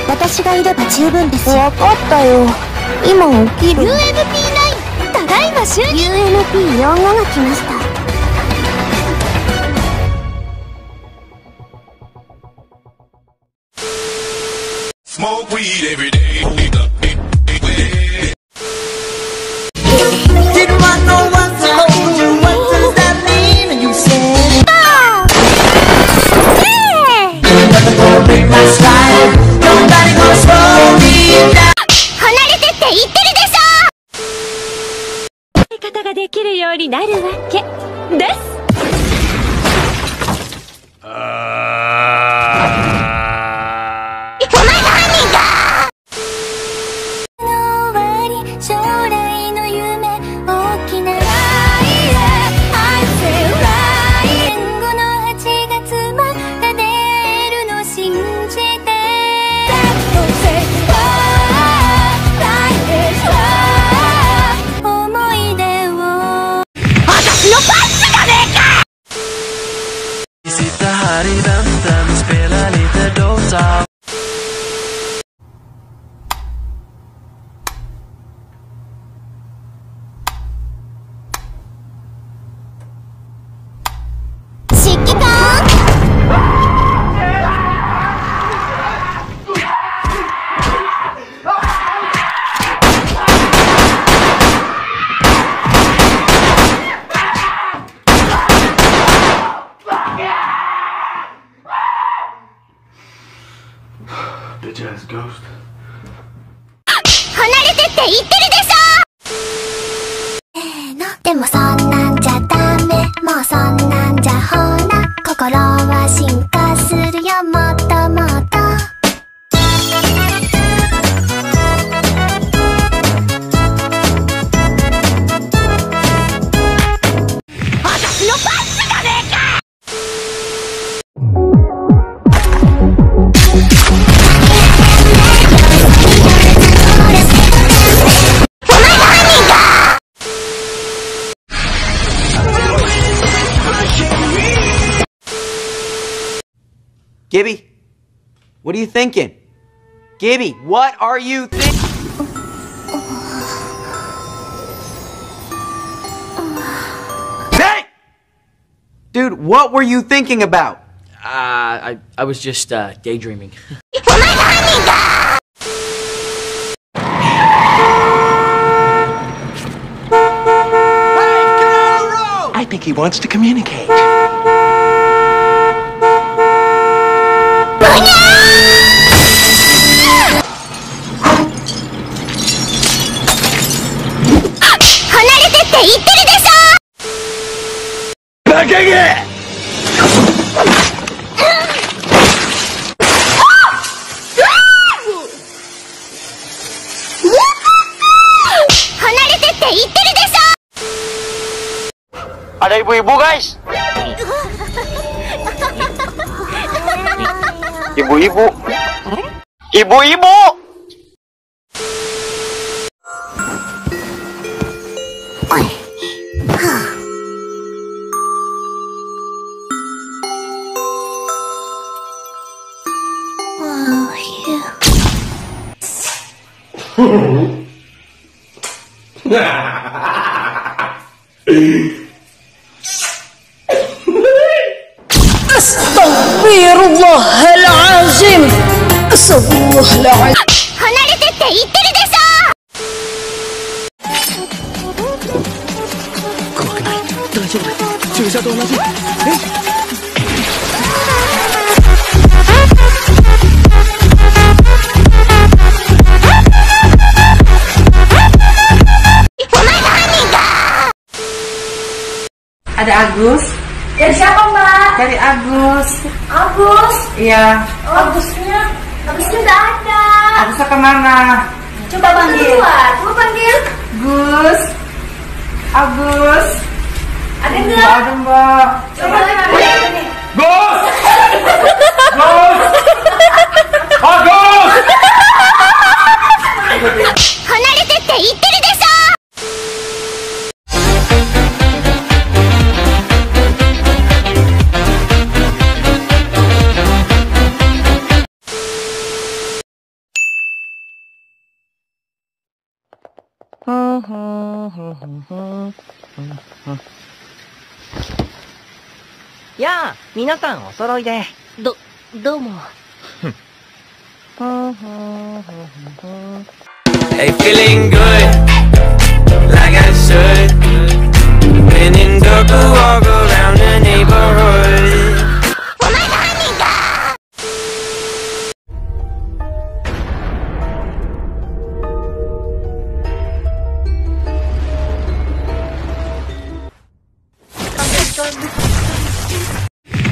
私がいれば十分です。わかったよ。今起きる。UMP9 ただいま就任。 UMP45 が来ました。Smoke weed every day. Didn't want no one to hold you. What does that mean? And you said, nothing gonna break my stride. Nobody gonna slow me down. 離れてって言ってるでしょ。やり方ができるようになるわけです。離れてって言ってるでしょ。でもそんなんじゃダメ。もうそんなんじゃほら心は進化するよ。もっともっと私のパンチじゃねえか。Gibby, what are you thinking? Gibby, what are you thinking? Hey! Dude, what were you thinking about? I was just, daydreaming. I think he wants to communicate. Ada ibu-ibu, guys. Ibu-ibu. Ibu-ibu. Astaghfirullahalazim. Astaghfirullahalazim. 離れてって言ってるでしょ。怖くない。大丈夫。注射と同じ。Ada Agus. Dari siapa, Mbak? Dari Agus. Agus? Iya. Oh, Agusnya nggak ada. Agusnya kemana? Coba panggil. Coba panggil. Gus. Agus. Ada nggak? Nggak ada, Mbak. Coba panggil. Gus. Gus. Agus. 離れてって言ってるでしょ。やあ、皆さんお揃いで。どうも。Hey, feeling good, like I should. When in dark, walk around the neighborhood. お前が犯人か。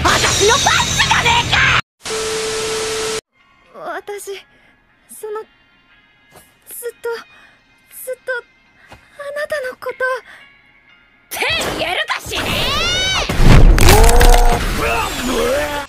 私のパンチじゃねえか。私、ずっと、あなたのこと。手言えるかしねー。